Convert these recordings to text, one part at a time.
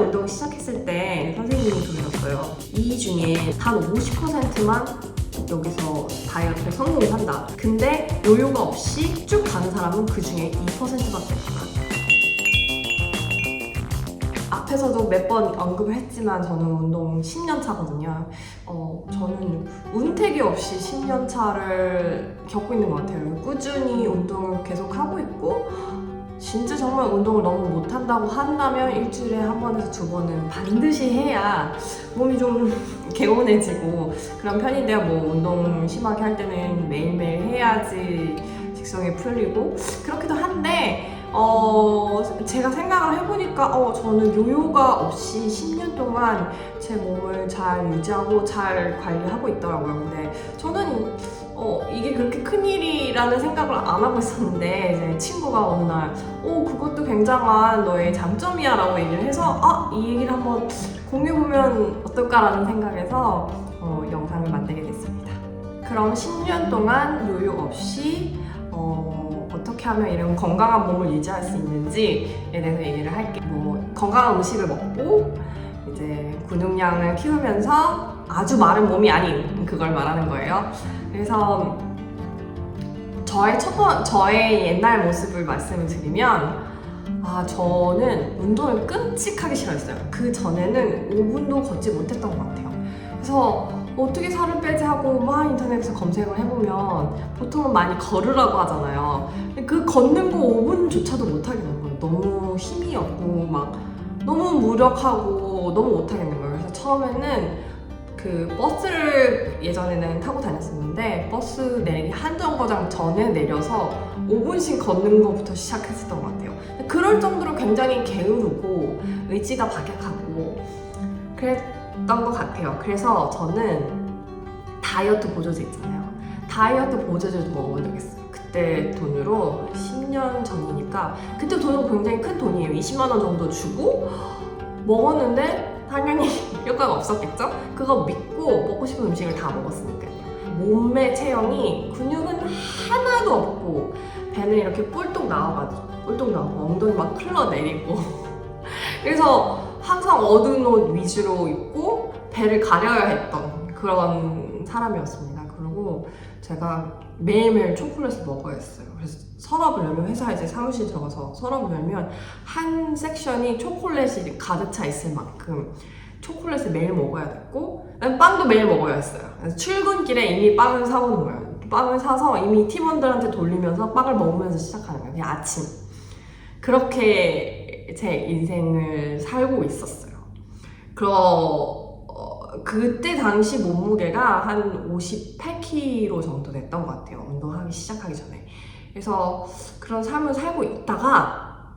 운동을 시작했을 때 선생님이 그러셨어요. 이 중에 단 50%만 여기서 다이어트에 성공한다. 근데 요요가 없이 쭉 가는 사람은 그 중에 2%밖에 없다. 앞에서도 몇 번 언급을 했지만 저는 운동 10년 차거든요. 저는 운택이 없이 10년 차를 겪고 있는 것 같아요. 꾸준히 운동을 계속 하고 있고, 진짜 정말 운동을 너무 못한다고 한다면 일주일에 한 번에서 두 번은 반드시 해야 몸이 좀 개운해지고 그런 편인데요. 뭐 운동 심하게 할 때는 매일매일 해야지 직성이 풀리고 그렇기도 한데 제가 생각을 해보니까 저는 요요가 없이 10년 동안 제 몸을 잘 유지하고 잘 관리하고 있더라고요. 근데 저는 이게 그렇게 큰일이라는 생각을 안 하고 있었는데 이제 친구가 어느 날 그것도 굉장한 너의 장점이야 라고 얘기를 해서 이 얘기를 한번 공유해보면 어떨까라는 생각에서 영상을 만들게 됐습니다. 그럼 10년 동안 요요 없이 어떻게 하면 이런 건강한 몸을 유지할 수 있는지에 대해서 얘기를 할게요. 건강한 음식을 먹고 이제 근육량을 키우면서 아주 마른 몸이 아닌 그걸 말하는 거예요. 그래서 저의 옛날 모습을 말씀을 드리면 저는 운동을 끔찍하게 싫어했어요. 그 전에는 5분도 걷지 못했던 것 같아요. 그래서 어떻게 살을 빼지 하고 막 인터넷에서 검색을 해보면 보통은 많이 걸으라고 하잖아요. 근데 그 걷는 거 5분조차도 못하겠는 거예요. 너무 힘이 없고 막 너무 무력하고 너무 못하겠는 거예요. 그래서 처음에는 그 버스를 예전에는 타고 다녔었는데 버스 내리기 한 정거장 전에 내려서 5분씩 걷는 것부터 시작했었던 것 같아요. 그럴 정도로 굉장히 게으르고 의지가 박약하고 그랬던 것 같아요. 그래서 저는 다이어트 보조제 있잖아요. 다이어트 보조제도 먹어본 적 있어요. 그때 돈으로 10년 전이니까 그때 돈으로 굉장히 큰 돈이에요. 20만 원 정도 주고 먹었는데 당연히 효과가 없었겠죠? 그거 믿고 먹고 싶은 음식을 다 먹었으니까요. 몸의 체형이 근육은 하나도 없고 배는 이렇게 뿔뚝 나오고 엉덩이 막 흘러내리고 그래서 항상 어두운 옷 위주로 입고 배를 가려야 했던 그런 사람이었습니다. 그리고 제가 매일매일 초콜릿을 먹어야 했어요. 그래서 서랍을 열면 회사에 이제 사무실 들어가서 서랍을 열면 한 섹션이 초콜릿이 가득 차 있을 만큼 초콜릿을 매일 먹어야 됐고 빵도 매일 먹어야 했어요. 그래서 출근길에 이미 빵을 사오는 거예요. 빵을 사서 이미 팀원들한테 돌리면서 빵을 먹으면서 시작하는 거예요. 그냥 아침. 그렇게 제 인생을 살고 있었어요. 그때 당시 몸무게가 한 58kg 정도 됐던 것 같아요. 운동하기 시작하기 전에. 그래서 그런 삶을 살고 있다가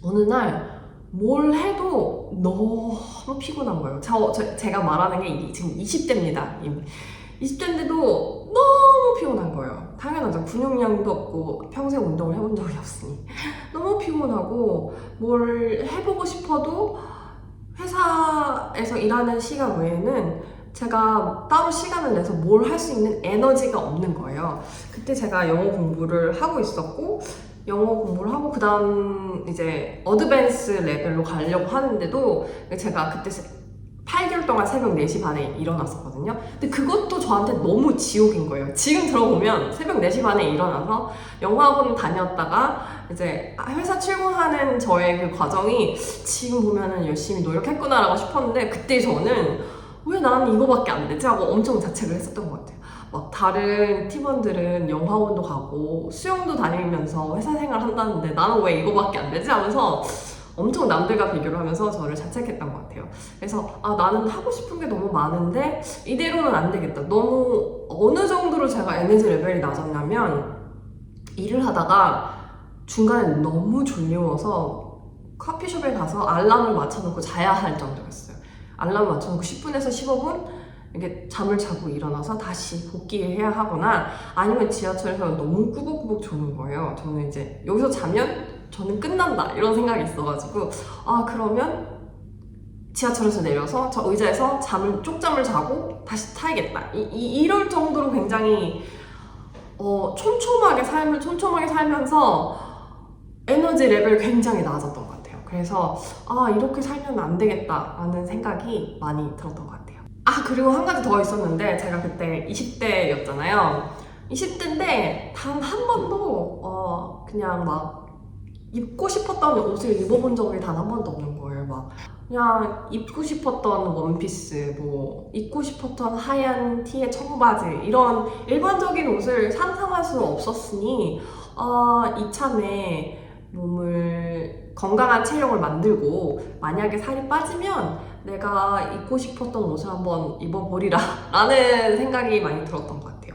어느 날 뭘 해도 너무 피곤한 거예요. 제가 말하는 게 지금 20대입니다. 20대인데도 너무 피곤한 거예요. 당연하죠. 근육량도 없고 평생 운동을 해본 적이 없으니 너무 피곤하고 뭘 해보고 싶어도 회사에서 일하는 시간 외에는 제가 따로 시간을 내서 뭘 할 수 있는 에너지가 없는 거예요. 그때 제가 영어 공부를 하고 있었고 영어 공부를 하고 그 다음 이제 어드밴스 레벨로 가려고 하는데도 제가 그때 8개월 동안 새벽 4시 반에 일어났었거든요. 근데 그것도 저한테 너무 지옥인 거예요. 지금 들어보면 새벽 4시 반에 일어나서 영어학원 다녔다가 이제 회사 출근하는 저의 그 과정이 지금 보면은 열심히 노력했구나라고 싶었는데 그때 저는 왜 나는 이거밖에 안 되지? 하고 엄청 자책을 했었던 것 같아요. 막 다른 팀원들은 영어학원도 가고 수영도 다니면서 회사 생활 한다는데 나는 왜 이거밖에 안 되지? 하면서 엄청 남들과 비교를 하면서 저를 자책했던 것 같아요. 그래서 나는 하고 싶은 게 너무 많은데 이대로는 안 되겠다. 너무 어느 정도로 제가 에너지 레벨이 낮았냐면 일을 하다가 중간에 너무 졸리워서 커피숍에 가서 알람을 맞춰놓고 자야 할 정도였어요. 알람 맞춰놓고 10분에서 15분 이렇게 잠을 자고 일어나서 다시 복귀해야 하거나 아니면 지하철에서 너무 꾸벅꾸벅 조는 거예요. 저는 이제 여기서 자면 저는 끝난다 이런 생각이 있어가지고 그러면 지하철에서 내려서 저 의자에서 쪽잠을 자고 다시 타야겠다 이럴 정도로 굉장히 삶을 촘촘하게 살면서 에너지 레벨이 굉장히 낮았던 것 같아요. 그래서 이렇게 살면 안 되겠다라는 생각이 많이 들었던 것 같아요. 그리고 한 가지 더 있었는데, 제가 그때 20대였잖아요. 20대인데 단 한 번도 그냥 막 입고 싶었던 옷을 입어본 적이 단 한 번도 없는 거예요. 막 그냥 입고 싶었던 원피스, 뭐 입고 싶었던 하얀 티에 청바지, 이런 일반적인 옷을 상상할 수 없었으니 이참에 몸을 건강한 체력을 만들고 만약에 살이 빠지면 내가 입고 싶었던 옷을 한번 입어보리라 라는 생각이 많이 들었던 것 같아요.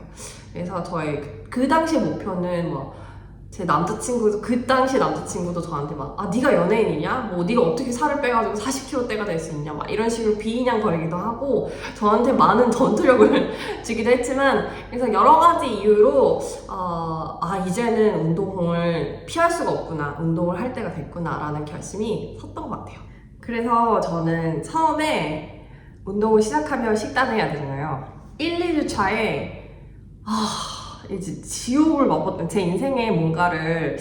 그래서 저의 그 당시 목표는 제 남자친구도, 그 당시 남자친구도 저한테 네가 연예인이냐? 네가 어떻게 살을 빼가지고 40kg대가 될 수 있냐? 이런 식으로 비인양거리기도 하고 저한테 많은 전투력을 주기도 했지만, 그래서 여러 가지 이유로 이제는 운동을 피할 수가 없구나, 운동을 할 때가 됐구나 라는 결심이 섰던 것 같아요. 그래서 저는 처음에 운동을 시작하면 식단을 해야 되잖아요. 1, 2주 차에 이제 지옥을 맛봤던, 제 인생에 뭔가를,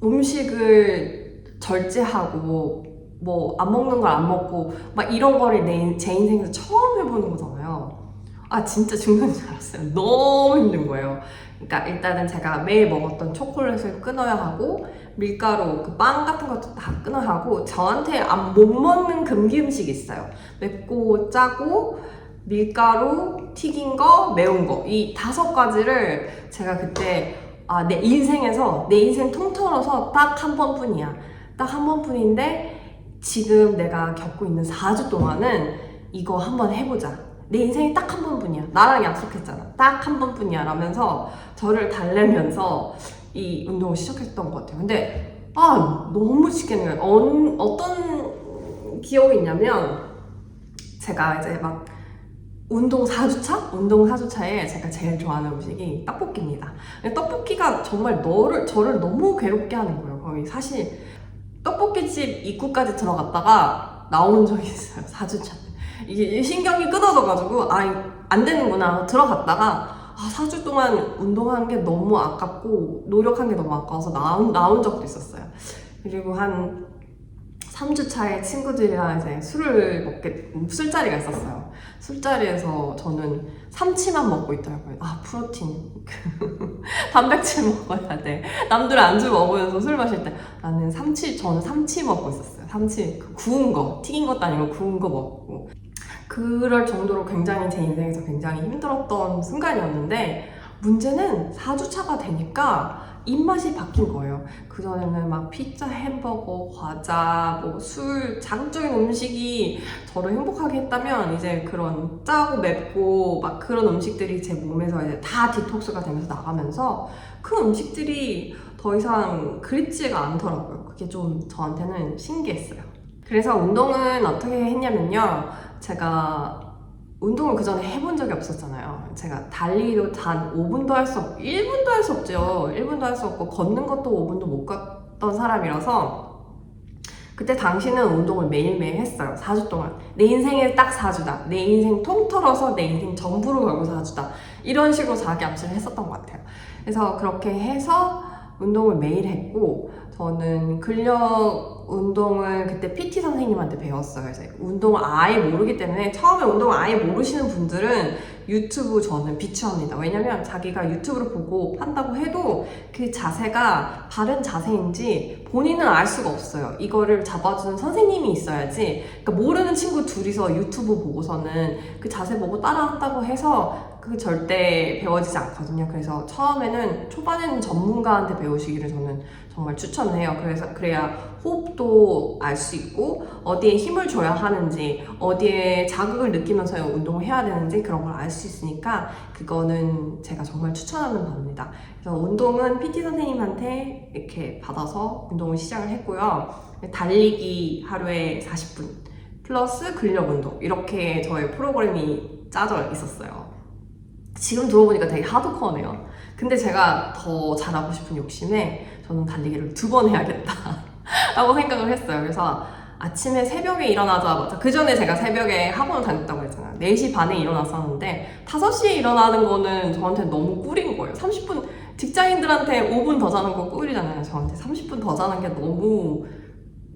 음식을 절제하고 안 먹는 걸 안 먹고 이런 거를 제 인생에서 처음 해보는 거잖아요. 진짜 죽는 줄 알았어요. 너무 힘든 거예요. 그러니까 일단은 제가 매일 먹었던 초콜릿을 끊어야 하고, 밀가루, 그 빵 같은 것도 다 끊어야 하고, 저한테 못 먹는 금기 음식이 있어요. 맵고 짜고 밀가루, 튀긴 거, 매운 거, 이 5가지를 제가 그때 내 인생에서, 내 인생 통틀어서 딱 한 번뿐이야. 딱 한 번뿐인데 지금 내가 겪고 있는 4주 동안은 이거 한번 해보자. 내 인생이 딱 한 번뿐이야. 나랑 약속했잖아. 딱 한 번뿐이야 라면서 저를 달래면서 이 운동을 시작했던 것 같아요. 근데 너무 쉽게 어떤 기억이 있냐면, 제가 이제 운동 4주차? 운동 4주차에 제가 제일 좋아하는 음식이 떡볶이입니다. 떡볶이가 정말 저를 너무 괴롭게 하는 거예요. 거의 사실 떡볶이집 입구까지 들어갔다가 나오는 적이 있어요. 4주차. 이게 신경이 끊어져가지고 안 되는구나 들어갔다가 4주 동안 운동한 게 너무 아깝고 노력한 게 너무 아까워서 나온 적도 있었어요. 그리고 한 3주 차에 친구들이랑 이제 술자리가 있었어요. 술자리에서 저는 삼치만 먹고 있더라고요. 프로틴. 단백질 먹어야 돼. 남들 안주 먹으면서 술 마실 때 저는 삼치 먹고 있었어요. 삼치, 구운 거, 튀긴 것도 아니고 구운 거 먹고. 그럴 정도로 굉장히 제 인생에서 굉장히 힘들었던 순간이었는데, 문제는 4주차가 되니까 입맛이 바뀐 거예요. 그전에는 피자, 햄버거, 과자, 술, 자극적인 음식이 저를 행복하게 했다면, 이제 그런 짜고 맵고 그런 음식들이 제 몸에서 이제 다 디톡스가 되면서 나가면서 그 음식들이 더 이상 그립지가 않더라고요. 그게 좀 저한테는 신기했어요. 그래서 운동은 어떻게 했냐면요. 제가 운동을 그전에 해본 적이 없었잖아요. 제가 달리기도 단 5분도 할 수 없고 1분도 할 수 없죠. 1분도 할 수 없고 걷는 것도 5분도 못 걷던 사람이라서 그때 당시는 운동을 매일매일 했어요. 4주 동안. 내 인생에 딱 4주다. 내 인생 통틀어서 내 인생 전부를 걸고 4주다. 이런 식으로 자기 암시를 했었던 것 같아요. 그래서 그렇게 해서 운동을 매일 했고, 저는 근력 운동을 그때 PT 선생님한테 배웠어요. 그래서 운동을 아예 모르기 때문에, 처음에 운동을 아예 모르시는 분들은 유튜브 저는 비추합니다. 왜냐면 자기가 유튜브를 보고 한다고 해도 그 자세가 바른 자세인지 본인은 알 수가 없어요. 이거를 잡아주는 선생님이 있어야지. 그러니까 모르는 친구 둘이서 유튜브 보고서는 그 자세 보고 따라한다고 해서 그게 절대 배워지지 않거든요. 그래서 처음에는, 초반에는 전문가한테 배우시기를 저는 정말 추천해요. 그래야 호흡도 알 수 있고, 어디에 힘을 줘야 하는지, 어디에 자극을 느끼면서 운동을 해야 되는지 그런 걸 알 수 있으니까 그거는 제가 정말 추천하는 바입니다. 그래서 운동은 PT 선생님한테 이렇게 받아서 운동을 시작을 했고요. 달리기 하루에 40분 플러스 근력 운동, 이렇게 저의 프로그램이 짜져 있었어요. 지금 들어보니까 되게 하드코어네요. 근데 제가 더 잘하고 싶은 욕심에 저는 달리기를 2번 해야겠다 라고 생각을 했어요. 그래서 아침에 새벽에 일어나자마자, 그 전에 제가 새벽에 학원을 다녔다고 했잖아요. 4시 반에 일어났었는데 5시에 일어나는 거는 저한테 너무 꿀인 거예요. 30분, 직장인들한테 5분 더 자는 거 꿀이잖아요. 저한테 30분 더 자는 게 너무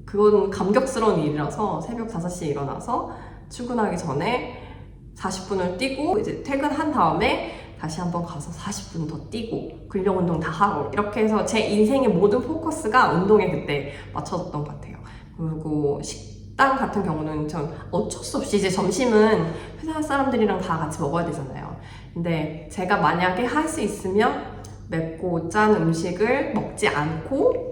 그건 감격스러운 일이라서 새벽 5시에 일어나서 출근하기 전에 40분을 뛰고 이제 퇴근한 다음에 다시 한번 가서 40분 더 뛰고 근력 운동 다 하고 이렇게 해서 제 인생의 모든 포커스가 운동에 그때 맞춰졌던 것 같아요. 그리고 식당 같은 경우는 전 어쩔 수 없이 이제 점심은 회사 사람들이랑 다 같이 먹어야 되잖아요. 근데 제가 만약에 할 수 있으면 맵고 짠 음식을 먹지 않고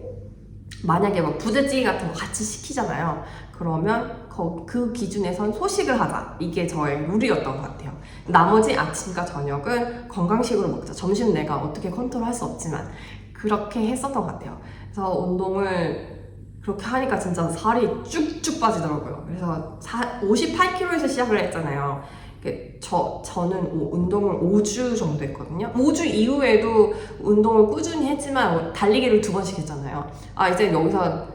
만약에 막 부대찌개 같은 거 같이 시키잖아요. 그러면 그 기준에선 소식을 하자. 이게 저의 룰이었던 것 같아요. 나머지 아침과 저녁은 건강식으로 먹자. 점심은 내가 어떻게 컨트롤할 수 없지만 그렇게 했었던 것 같아요. 그래서 운동을 그렇게 하니까 진짜 살이 쭉쭉 빠지더라고요. 그래서 58kg에서 시작을 했잖아요. 저는 운동을 5주 정도 했거든요. 5주 이후에도 운동을 꾸준히 했지만 달리기를 2번씩 했잖아요. 이제 여기서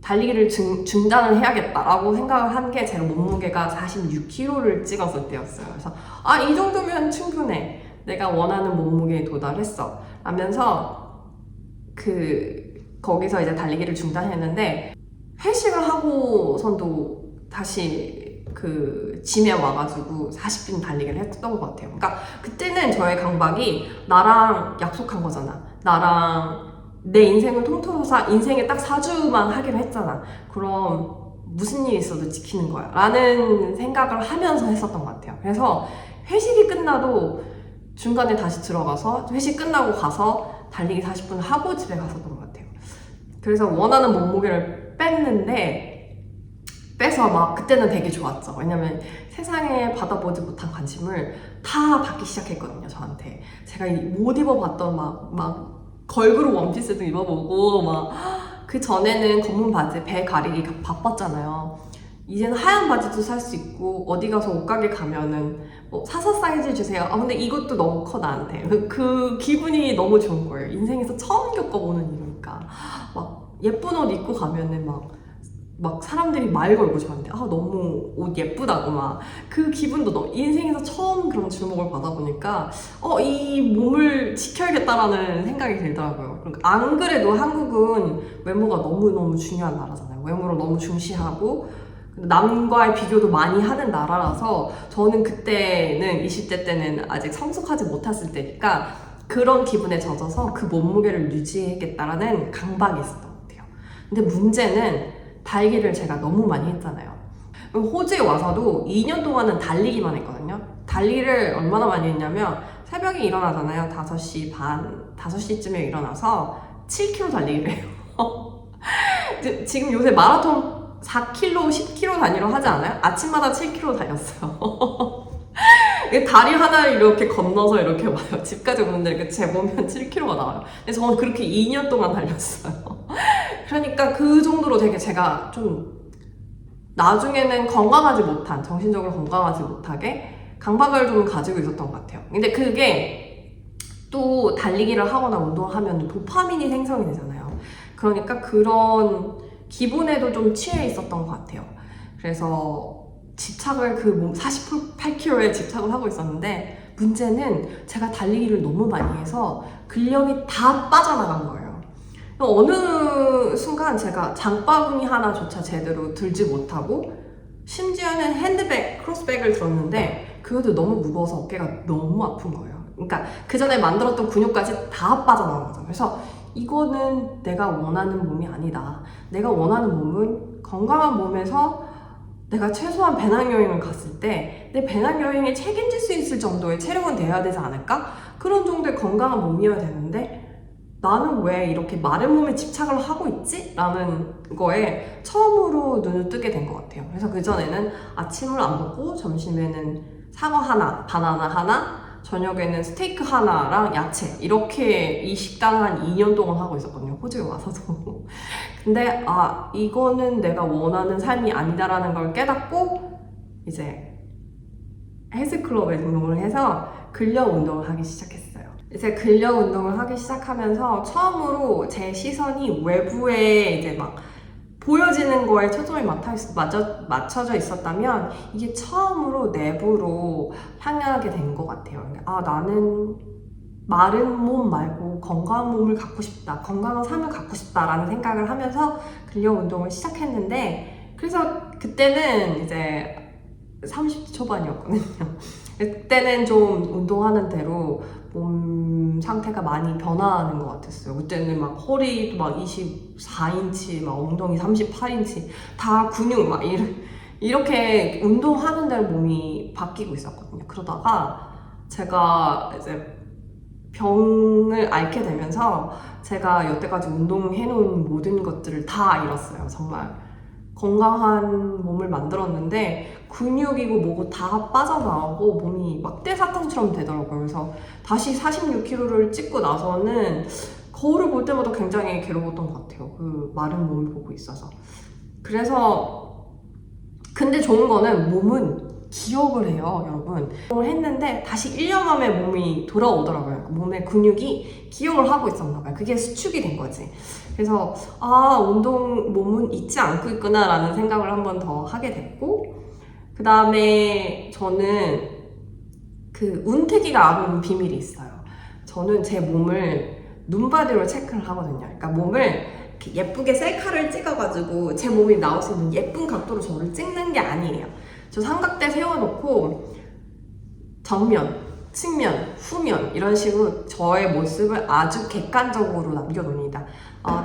달리기를 중단을 해야겠다라고 생각을 한 게 제가 몸무게가 46kg를 찍었을 때였어요. 그래서 이 정도면 충분해. 내가 원하는 몸무게에 도달했어. 라면서 거기서 이제 달리기를 중단했는데 회식을 하고선도 다시 짐에 와가지고 40분 달리기를 했던 것 같아요. 그러니까 그때는 저의 강박이 나랑 약속한 거잖아. 나랑 내 인생을 통틀어서 인생에 딱 4주만 하기로 했잖아. 그럼 무슨 일이 있어도 지키는 거야 라는 생각을 하면서 했었던 것 같아요. 그래서 회식이 끝나도 중간에 다시 들어가서 회식 끝나고 가서 달리기 40분 하고 집에 갔었던 것 같아요. 그래서 원하는 몸무게를 뺐는데 빼서 막 그때는 되게 좋았죠. 왜냐면 세상에 받아보지 못한 관심을 다 받기 시작했거든요, 저한테. 제가 못 입어봤던 막 걸그룹 원피스도 입어보고 그 전에는 검은 바지 배 가리기 바빴잖아요. 이제는 하얀 바지도 살 수 있고 어디 가서 옷가게 가면은 44 사이즈 주세요. 근데 이것도 너무 커 나한테. 그 기분이 너무 좋은 거예요. 인생에서 처음 겪어보는 일이니까. 막 예쁜 옷 입고 가면은 막 사람들이 말 걸고 저한테 너무 옷 예쁘다고 그 기분도 인생에서 처음 그런 주목을 받아보니까 이 몸을 지켜야겠다라는 생각이 들더라고요. 그러니까 안 그래도 한국은 외모가 너무너무 중요한 나라잖아요. 외모를 너무 중시하고 남과의 비교도 많이 하는 나라라서 저는 그때는 20대 때는 아직 성숙하지 못했을 때니까 그런 기분에 젖어서 그 몸무게를 유지해야겠다라는 강박이 있었던 것 같아요. 근데 문제는 달리기를 제가 너무 많이 했잖아요. 호주에 와서도 2년 동안은 달리기만 했거든요. 달리기를 얼마나 많이 했냐면 새벽에 일어나잖아요. 5시 반, 5시쯤에 일어나서 7km 달리기를 해요. 지금 요새 마라톤 4km, 10km 단위로 하지 않아요? 아침마다 7km 달렸어요. 다리 하나를 이렇게 건너서 이렇게 와요. 집까지 오는데 재보면 7km가 나와요. 그래서 저는 그렇게 2년 동안 달렸어요. 그러니까 그 정도로 되게 제가 좀 나중에는 정신적으로 건강하지 못하게 강박을 좀 가지고 있었던 것 같아요. 근데 그게 또 달리기를 하거나 운동하면 도파민이 생성이 되잖아요. 그러니까 그런 기분에도 좀 취해 있었던 것 같아요. 그래서 집착을 48kg에 집착을 하고 있었는데 문제는 제가 달리기를 너무 많이 해서 근력이 다 빠져나간 거예요. 어느 순간 제가 장바구니 하나조차 제대로 들지 못하고 심지어는 핸드백, 크로스백을 들었는데 그것도 너무 무거워서 어깨가 너무 아픈 거예요. 그러니까 그 전에 만들었던 근육까지 다 빠져나온 거죠. 그래서 이거는 내가 원하는 몸이 아니다. 내가 원하는 몸은 건강한 몸에서 내가 최소한 배낭여행을 갔을 때 내 배낭여행에 책임질 수 있을 정도의 체력은 돼야 되지 않을까? 그런 정도의 건강한 몸이어야 되는데 나는 왜 이렇게 마른 몸에 집착을 하고 있지? 라는 거에 처음으로 눈을 뜨게 된 것 같아요. 그래서 그전에는 아침을 안 먹고 점심에는 사과 하나, 바나나 하나, 저녁에는 스테이크 하나랑 야채 이렇게 이 식단을 한 2년 동안 하고 있었거든요. 호주에 와서도. 근데 이거는 내가 원하는 삶이 아니다라는 걸 깨닫고 이제 헬스클럽에 등록을 해서 근력 운동을 하기 시작했어요. 이제 근력 운동을 하기 시작하면서 처음으로 제 시선이 외부에 이제 보여지는 거에 초점이 맞춰져 있었다면 이게 처음으로 내부로 향하게 된 것 같아요. 나는 마른 몸 말고 건강한 몸을 갖고 싶다, 건강한 삶을 갖고 싶다라는 생각을 하면서 근력 운동을 시작했는데, 그래서 그때는 이제 30대 초반이었거든요. 그때는 좀 운동하는 대로 몸 상태가 많이 변화하는 것 같았어요. 그때는 막 허리도 막 24인치, 막 엉덩이 38인치, 다 근육 막 이렇게 운동하는 대로 몸이 바뀌고 있었거든요. 그러다가 제가 이제 병을 앓게 되면서 제가 여태까지 운동해놓은 모든 것들을 다 잃었어요. 정말 건강한 몸을 만들었는데 근육이고 뭐고 다 빠져나오고 몸이 막대사건처럼 되더라고요. 그래서 다시 46kg를 찍고 나서는 거울을 볼 때마다 굉장히 괴로웠던 것 같아요. 그 마른 몸을 보고 있어서. 그래서 근데 좋은 거는 몸은 기억을 해요, 여러분. 운동을 했는데 다시 1년 만에 몸이 돌아오더라고요. 몸의 근육이 기억을 하고 있었나 봐요. 그게 수축이 된 거지. 그래서 몸은 잊지 않고 있구나 라는 생각을 한 번 더 하게 됐고, 그 다음에 저는 그 운태기가 아는 비밀이 있어요. 저는 제 몸을 눈바디로 체크를 하거든요. 그러니까 몸을 이렇게 예쁘게 셀카를 찍어가지고 제 몸이 나올 수 있는 예쁜 각도로 저를 찍는 게 아니에요. 저 삼각대 세워놓고 정면, 측면, 후면 이런 식으로 저의 모습을 아주 객관적으로 남겨놓습니다.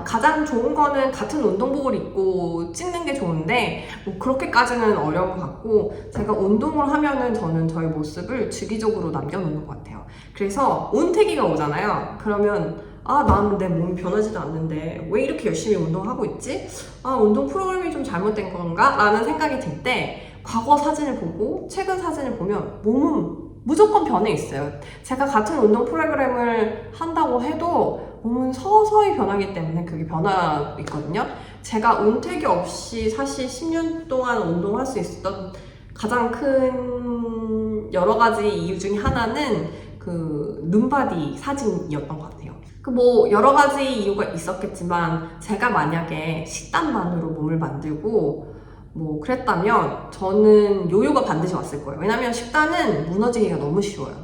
가장 좋은 거는 같은 운동복을 입고 찍는 게 좋은데 뭐 그렇게까지는 어려운 것 같고, 제가 운동을 하면은 저는 저의 모습을 주기적으로 남겨놓는 것 같아요. 그래서 운태기가 오잖아요. 그러면 나는 내 몸이 변하지도 않는데 왜 이렇게 열심히 운동하고 있지? 운동 프로그램이 좀 잘못된 건가? 라는 생각이 들 때 과거 사진을 보고 최근 사진을 보면 몸은 무조건 변해 있어요. 제가 같은 운동 프로그램을 한다고 해도 몸은 서서히 변하기 때문에 그게 변화 있거든요. 제가 운태기 없이 사실 10년 동안 운동할 수 있었던 가장 큰 여러 가지 이유 중에 하나는 그 눈바디 사진이었던 것 같아요. 여러 가지 이유가 있었겠지만 제가 만약에 식단만으로 몸을 만들고 그랬다면 저는 요요가 반드시 왔을 거예요. 왜냐면 식단은 무너지기가 너무 쉬워요.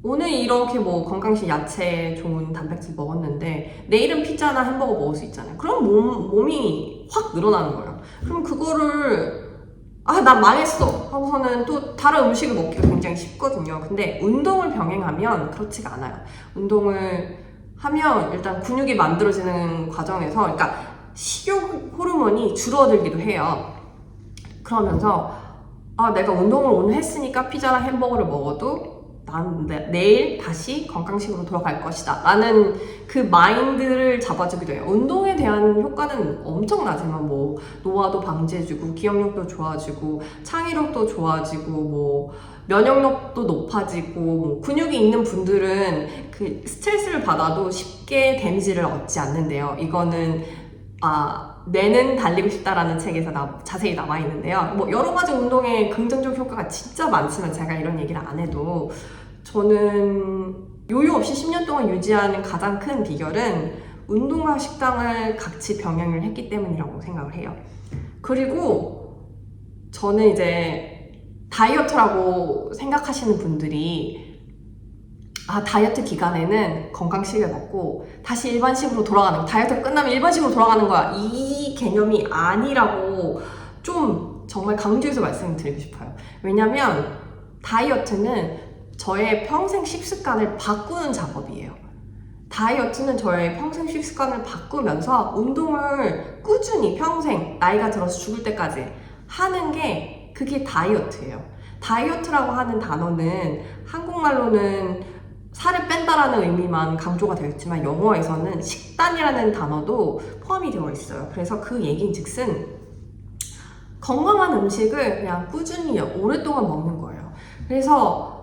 오늘 이렇게 건강식 야채 좋은 단백질 먹었는데 내일은 피자나 햄버거 먹을 수 있잖아요. 그럼 몸이 확 늘어나는 거예요. 그럼 그거를 난 망했어 하고서는 또 다른 음식을 먹기가 굉장히 쉽거든요. 근데 운동을 병행하면 그렇지가 않아요. 운동을 하면 일단 근육이 만들어지는 과정에서, 그러니까 식욕 호르몬이 줄어들기도 해요. 그러면서 내가 운동을 오늘 했으니까 피자나 햄버거를 먹어도 난 내일 다시 건강식으로 돌아갈 것이다 라는 그 마인드를 잡아주기도 해요. 운동에 대한 효과는 엄청나지만 노화도 방지해주고 기억력도 좋아지고 창의력도 좋아지고 면역력도 높아지고 근육이 있는 분들은 그 스트레스를 받아도 쉽게 데미지를 얻지 않는데요. 이거는 뇌는 달리고 싶다라는 책에서 자세히 나와 있는데요. 여러 가지 운동에 긍정적 효과가 진짜 많지만 제가 이런 얘기를 안 해도 저는 요요 없이 10년 동안 유지하는 가장 큰 비결은 운동과 식단을 같이 병행을 했기 때문이라고 생각을 해요. 그리고 저는 이제 다이어트라고 생각하시는 분들이 다이어트 기간에는 건강식을 먹고 다시 일반식으로 돌아가는 거, 다이어트 끝나면 일반식으로 돌아가는 거야, 이 개념이 아니라고 좀 정말 강조해서 말씀드리고 싶어요. 왜냐면 다이어트는 저의 평생 식습관을 바꾸는 작업이에요. 다이어트는 저의 평생 식습관을 바꾸면서 운동을 꾸준히 평생 나이가 들어서 죽을 때까지 하는 게 그게 다이어트예요. 다이어트라고 하는 단어는 한국말로는 살을 뺀다라는 의미만 강조가 되어 있지만 영어에서는 식단이라는 단어도 포함이 되어 있어요. 그래서 그 얘기인즉슨 건강한 음식을 그냥 꾸준히 오랫동안 먹는 거예요. 그래서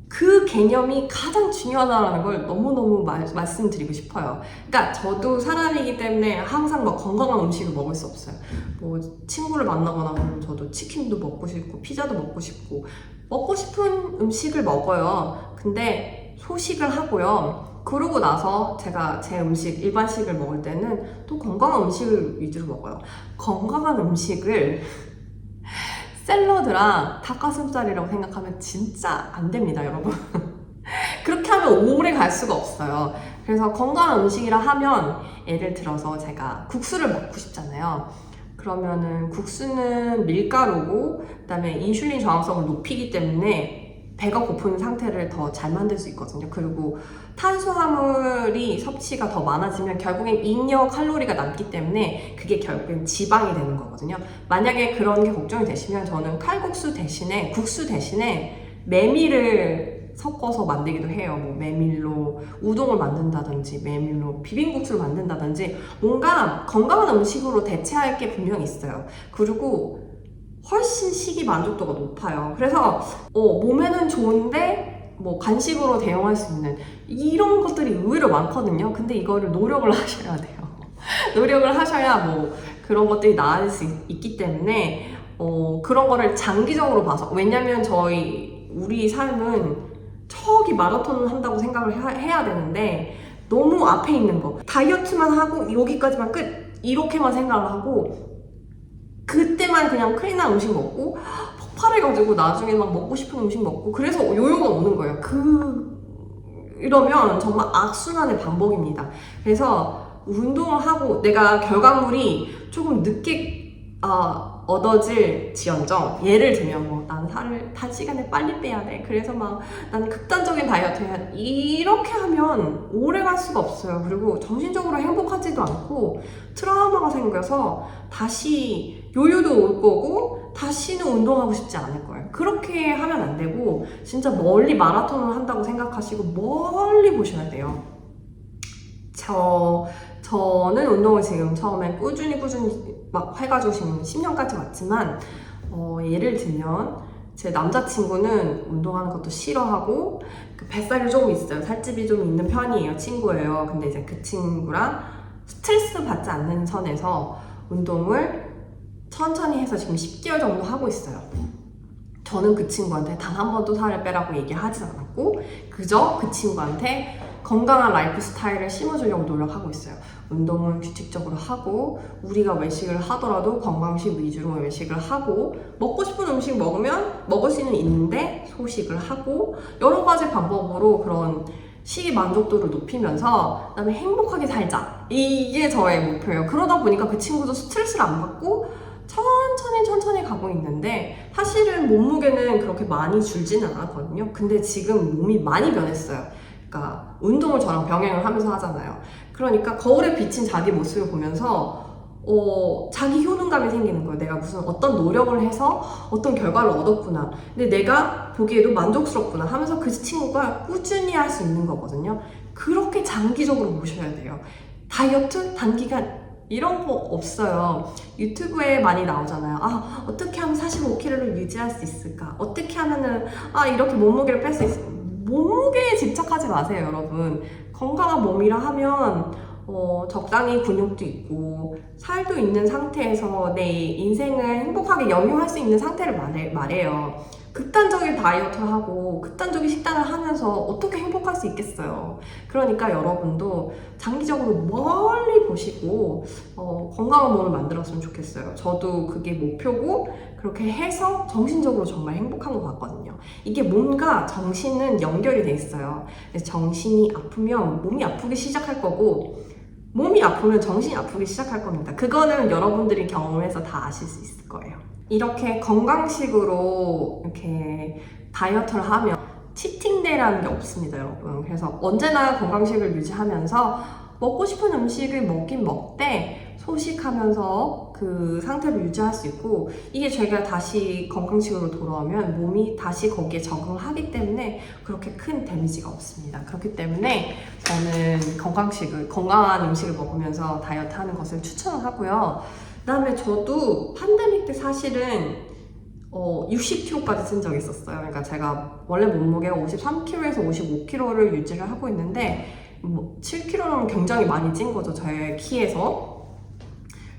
그 개념이 가장 중요하다는 걸 너무너무 말씀드리고 싶어요. 그러니까 저도 사람이기 때문에 항상 건강한 음식을 먹을 수 없어요. 친구를 만나거나 그러면 저도 치킨도 먹고 싶고 피자도 먹고 싶고 먹고 싶은 음식을 먹어요. 근데 소식을 하고요. 그러고 나서 제가 제 음식, 일반식을 먹을 때는 또 건강한 음식을 위주로 먹어요. 건강한 음식을 샐러드랑 닭가슴살이라고 생각하면 진짜 안 됩니다, 여러분. 그렇게 하면 오래 갈 수가 없어요. 그래서 건강한 음식이라 하면 예를 들어서 제가 국수를 먹고 싶잖아요. 그러면은 국수는 밀가루고 그다음에 인슐린 저항성을 높이기 때문에 배가 고픈 상태를 더 잘 만들 수 있거든요. 그리고 탄수화물이 섭취가 더 많아지면 결국엔 잉여 칼로리가 남기 때문에 그게 결국엔 지방이 되는 거거든요. 만약에 그런 게 걱정이 되시면 저는 칼국수 대신에 국수 대신에 메밀을 섞어서 만들기도 해요. 뭐 메밀로 우동을 만든다든지 메밀로 비빔국수를 만든다든지 뭔가 건강한 음식으로 대체할 게 분명히 있어요. 그리고 훨씬 식이 만족도가 높아요. 그래서 몸에는 좋은데 뭐 간식으로 대용할 수 있는 이런 것들이 의외로 많거든요. 근데 이거를 노력을 하셔야 돼요. 노력을 하셔야 뭐 그런 것들이 나을 수 있기 때문에 그런 거를 장기적으로 봐서, 왜냐면 우리 삶은 저기 마라톤을 한다고 생각을 해야 되는데 너무 앞에 있는 거 다이어트만 하고 여기까지만 끝 이렇게만 생각을 하고 그때만 그냥 클린한 음식 먹고 폭발해가지고 나중에 막 먹고 싶은 음식 먹고 그래서 요요가 오는 거예요. 이러면 정말 악순환의 반복입니다. 그래서 운동을 하고 내가 결과물이 조금 늦게 얻어질 지언정, 예를 들면 뭐 난 살을 단시간에 빨리 빼야 돼, 그래서 막 나는 극단적인 다이어트 해야 돼, 이렇게 하면 오래 갈 수가 없어요. 그리고 정신적으로 행복하지도 않고 트라우마가 생겨서 다시 요요도 올 거고 다시는 운동하고 싶지 않을 거예요. 그렇게 하면 안 되고 진짜 멀리 마라톤을 한다고 생각하시고 멀리 보셔야 돼요. 저는 운동을 지금 처음에 꾸준히 막 해가지고 지금 10년까지 왔지만 예를 들면 제 남자친구는 운동하는 것도 싫어하고 뱃살이 조금 있어요. 살집이 좀 있는 편이에요. 친구예요. 근데 이제 그 친구랑 스트레스 받지 않는 선에서 운동을 천천히 해서 지금 10개월 정도 하고 있어요. 저는 그 친구한테 단 한 번도 살을 빼라고 얘기하지 않았고 그저 그 친구한테 건강한 라이프 스타일을 심어주려고 노력하고 있어요. 운동은 규칙적으로 하고 우리가 외식을 하더라도 건강식 위주로 외식을 하고 먹고 싶은 음식 먹으면 먹을 수는 있는데 소식을 하고 여러 가지 방법으로 그런 식이 만족도를 높이면서 그다음에 행복하게 살자, 이게 저의 목표예요. 그러다 보니까 그 친구도 스트레스를 안 받고 천천히 가고 있는데 사실은 몸무게는 그렇게 많이 줄지는 않았거든요. 근데 지금 몸이 많이 변했어요. 그러니까 운동을 저랑 병행을 하면서 하잖아요. 그러니까 거울에 비친 자기 모습을 보면서 자기 효능감이 생기는 거예요. 내가 무슨 어떤 노력을 해서 어떤 결과를 얻었구나. 근데 내가 보기에도 만족스럽구나 하면서 그 친구가 꾸준히 할 수 있는 거거든요. 그렇게 장기적으로 보셔야 돼요. 다이어트 단기간 이런 거 없어요. 유튜브에 많이 나오잖아요. 어떻게 하면 45kg를 유지할 수 있을까? 어떻게 하면은 이렇게 몸무게를 뺄 수 있을까? 몸무게에 집착하지 마세요, 여러분. 건강한 몸이라 하면 적당히 근육도 있고 살도 있는 상태에서 내 인생을 행복하게 영유할 수 있는 상태를 말해요. 극단적인 다이어트를 하고 극단적인 식단을 하면서 어떻게 행복할 수 있겠어요. 그러니까 여러분도 장기적으로 멀리 보시고 건강한 몸을 만들었으면 좋겠어요. 저도 그게 목표고 그렇게 해서 정신적으로 정말 행복한 것 같거든요. 이게 몸과 정신은 연결이 돼 있어요. 그래서 정신이 아프면 몸이 아프기 시작할 거고 몸이 아프면 정신이 아프기 시작할 겁니다. 그거는 여러분들이 경험해서 다 아실 수 있을 거예요. 이렇게 건강식으로 이렇게 다이어트를 하면 치팅데이라는 게 없습니다, 여러분. 그래서 언제나 건강식을 유지하면서 먹고 싶은 음식을 먹긴 먹되 소식하면서 그 상태를 유지할 수 있고, 이게 저희가 다시 건강식으로 돌아오면 몸이 다시 거기에 적응을 하기 때문에 그렇게 큰 데미지가 없습니다. 그렇기 때문에 저는 건강한 음식을 먹으면서 다이어트 하는 것을 추천을 하고요. 그다음에 저도 팬데믹 때 사실은 60kg까지 찐 적이 있었어요. 그러니까 제가 원래 몸무게가 53kg에서 55kg를 유지를 하고 있는데 7kg는 굉장히 많이 찐 거죠, 저의 키에서.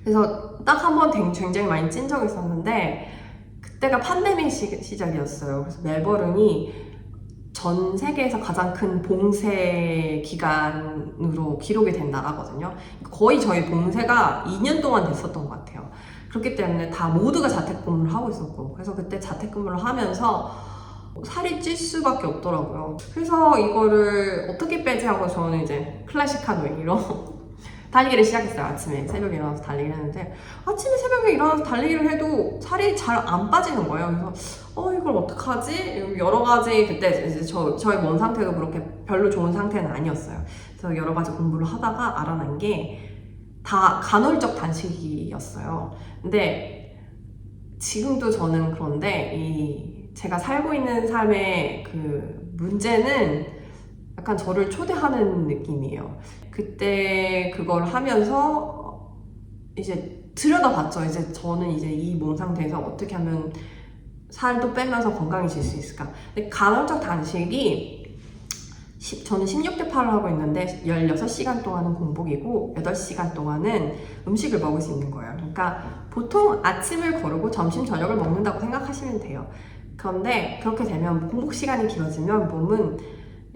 그래서 딱 한 번 굉장히 많이 찐 적이 있었는데 그때가 팬데믹 시작이었어요. 그래서 멜버른이 전 세계에서 가장 큰 봉쇄 기간으로 기록이 된 나라거든요. 거의 저희 봉쇄가 2년 동안 됐었던 것 같아요. 그렇기 때문에 다 모두가 자택근무를 하고 있었고, 그래서 그때 자택근무를 하면서 살이 찔 수밖에 없더라고요. 그래서 이거를 어떻게 빼지 하고 저는 이제 클래식한 웨이로 달리기를 시작했어요. 아침에 새벽에 일어나서 달리기를 했는데 아침에 새벽에 일어나서 달리기를 해도 살이 잘 안 빠지는 거예요. 그래서 이걸 어떡하지? 여러 가지 그때 이제 저의 몸 상태도 그렇게 별로 좋은 상태는 아니었어요. 그래서 여러 가지 공부를 하다가 알아낸 게 다 간헐적 단식이었어요. 근데 지금도 저는 그런데 제가 살고 있는 삶의 그 문제는 약간 저를 초대하는 느낌이에요. 그때 그걸 하면서 이제 들여다봤죠. 이제 저는 이제 이 몸 상태에서 어떻게 하면 살도 빼면서 건강해질 수 있을까. 근데 간헐적 단식이 저는 16대 8을 하고 있는데 16시간 동안은 공복이고 8시간 동안은 음식을 먹을 수 있는 거예요. 그러니까 보통 아침을 거르고 점심, 저녁을 먹는다고 생각하시면 돼요. 그런데 그렇게 되면 공복 시간이 길어지면 몸은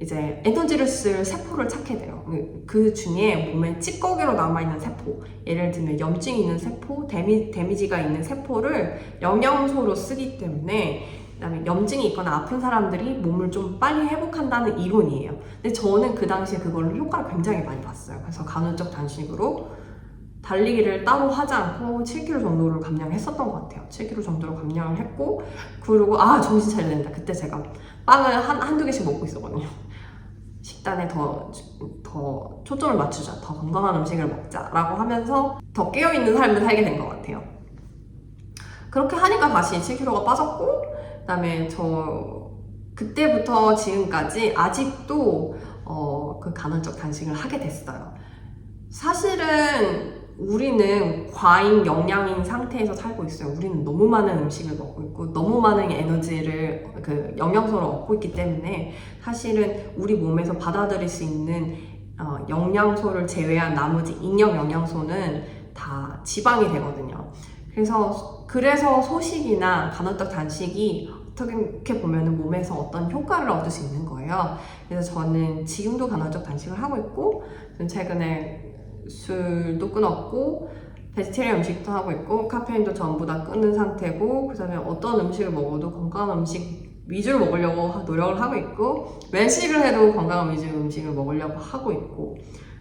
이제 에너지를 쓸 세포를 찾게 돼요. 그 중에 몸에 찌꺼기로 남아있는 세포, 예를 들면 염증이 있는 세포, 데미지가 있는 세포를 영양소로 쓰기 때문에 그다음에 염증이 있거나 아픈 사람들이 몸을 좀 빨리 회복한다는 이론이에요. 근데 저는 그 당시에 그걸로 효과를 굉장히 많이 봤어요. 그래서 간헐적 단식으로 달리기를 따로 하지 않고 7kg 정도를 감량했었던 것 같아요. 7kg 정도로 감량을 했고, 그리고 정신 차려야 된다. 그때 제가 빵을 한두 개씩 먹고 있었거든요. 식단에 더 초점을 맞추자, 더 건강한 음식을 먹자라고 하면서 더 깨어있는 삶을 살게 된 것 같아요. 그렇게 하니까 다시 7kg가 빠졌고, 그다음에 그때부터 지금까지 아직도 그 간헐적 단식을 하게 됐어요. 사실은 우리는 과잉 영양인 상태에서 살고 있어요. 우리는 너무 많은 음식을 먹고 있고 너무 많은 에너지를 영양소를 얻고 있기 때문에 사실은 우리 몸에서 받아들일 수 있는 영양소를 제외한 나머지 인형 영양소는 다 지방이 되거든요. 그래서 소식이나 간헐적 단식이 어떻게 보면 몸에서 어떤 효과를 얻을 수 있는 거예요. 그래서 저는 지금도 간헐적 단식을 하고 있고, 최근에 술도 끊었고, 베지테리언 음식도 하고 있고, 카페인도 전부 다 끊은 상태고, 그 다음에 어떤 음식을 먹어도 건강한 음식 위주로 먹으려고 노력을 하고 있고, 외식을 해도 건강한 위주의 음식을 먹으려고 하고 있고,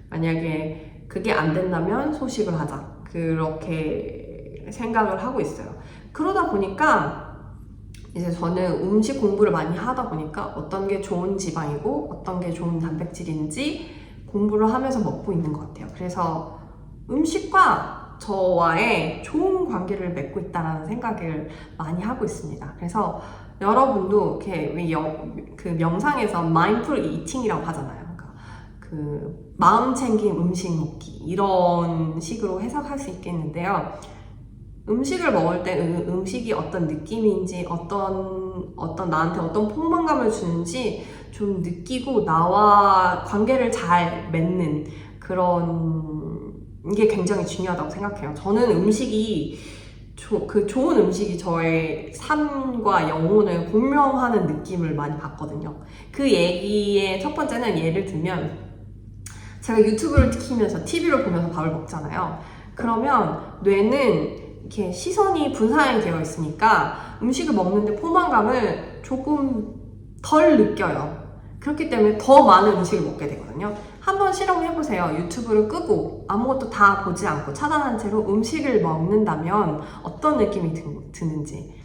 만약에 그게 안 된다면 소식을 하자. 그렇게 생각을 하고 있어요. 그러다 보니까 이제 저는 음식 공부를 많이 하다 보니까 어떤 게 좋은 지방이고 어떤 게 좋은 단백질인지 공부를 하면서 먹고 있는 것 같아요. 그래서 음식과 저와의 좋은 관계를 맺고 있다는 생각을 많이 하고 있습니다. 그래서 여러분도 그 명상에서 mindful eating이라고 하잖아요. 그 마음 챙김 음식 먹기 이런 식으로 해석할 수 있겠는데요. 음식을 먹을 때 음식이 어떤 느낌인지 어떤 나한테 어떤 포만감을 주는지 좀 느끼고 나와 관계를 잘 맺는 그런 게 굉장히 중요하다고 생각해요. 저는 음식이 좋은 음식이 저의 삶과 영혼을 공명하는 느낌을 많이 받거든요. 그 얘기의 첫 번째는 예를 들면 제가 유튜브를 키면서 TV를 보면서 밥을 먹잖아요. 그러면 뇌는 이렇게 시선이 분산이 되어 있으니까 음식을 먹는데 포만감을 조금 덜 느껴요. 그렇기 때문에 더 많은 음식을 먹게 되거든요. 한번 실험을 해보세요. 유튜브를 끄고 아무것도 다 보지 않고 차단한 채로 음식을 먹는다면 어떤 느낌이 드는지.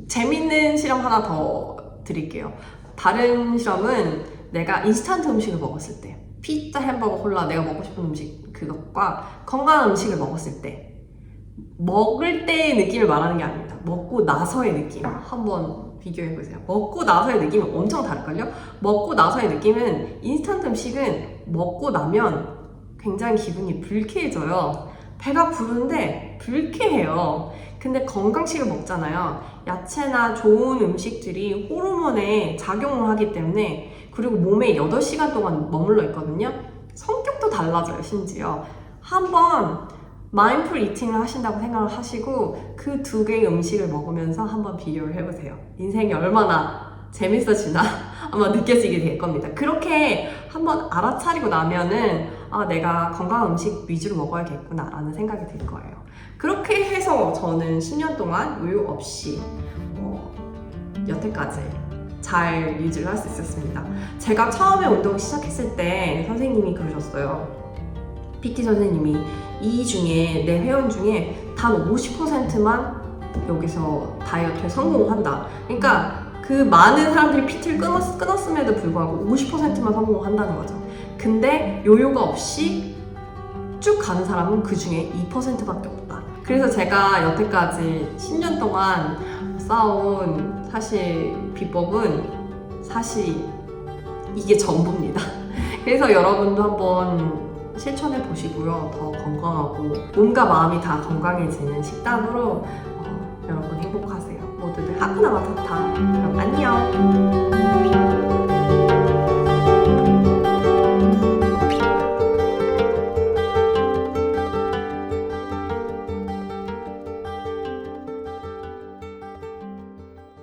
재밌는 실험 하나 더 드릴게요. 다른 실험은 내가 인스턴트 음식을 먹었을 때, 피자, 햄버거, 콜라, 내가 먹고 싶은 음식 그것과 건강한 음식을 먹었을 때, 먹을 때의 느낌을 말하는 게 아닙니다. 먹고 나서의 느낌 한번 비교해보세요. 먹고 나서의 느낌은 엄청 다를걸요? 먹고 나서의 느낌은 인스턴트 음식은 먹고 나면 굉장히 기분이 불쾌해져요. 배가 부른데 불쾌해요. 근데 건강식을 먹잖아요. 야채나 좋은 음식들이 호르몬에 작용을 하기 때문에, 그리고 몸에 8시간 동안 머물러 있거든요. 성격도 달라져요. 심지어 한번 마인드풀 이팅을 하신다고 생각을 하시고 그 두 개의 음식을 먹으면서 한번 비교를 해보세요. 인생이 얼마나 재밌어지나 아마 느껴지게 될 겁니다. 그렇게 한번 알아차리고 나면은 내가 건강한 음식 위주로 먹어야겠구나 라는 생각이 들 거예요. 그렇게 해서 저는 10년 동안 우유 없이 여태까지 잘 유지를 할 수 있었습니다. 제가 처음에 운동 시작했을 때 선생님이 그러셨어요. PT 선생님이 이 중에 내 회원 중에 단 50%만 여기서 다이어트에 성공한다. 그러니까 그 많은 사람들이 PT를 끊었음에도 불구하고 50%만 성공한다는 거죠. 근데 요요가 없이 쭉 가는 사람은 그 중에 2%밖에 없다. 그래서 제가 여태까지 10년 동안 쌓아온 사실 비법은 사실 이게 전부입니다. 그래서 여러분도 한번 실천해 보시고요. 더 건강하고 몸과 마음이 다 건강해지는 식단으로 여러분 행복하세요. 모두들 하쿠나 마타타. 그럼 안녕.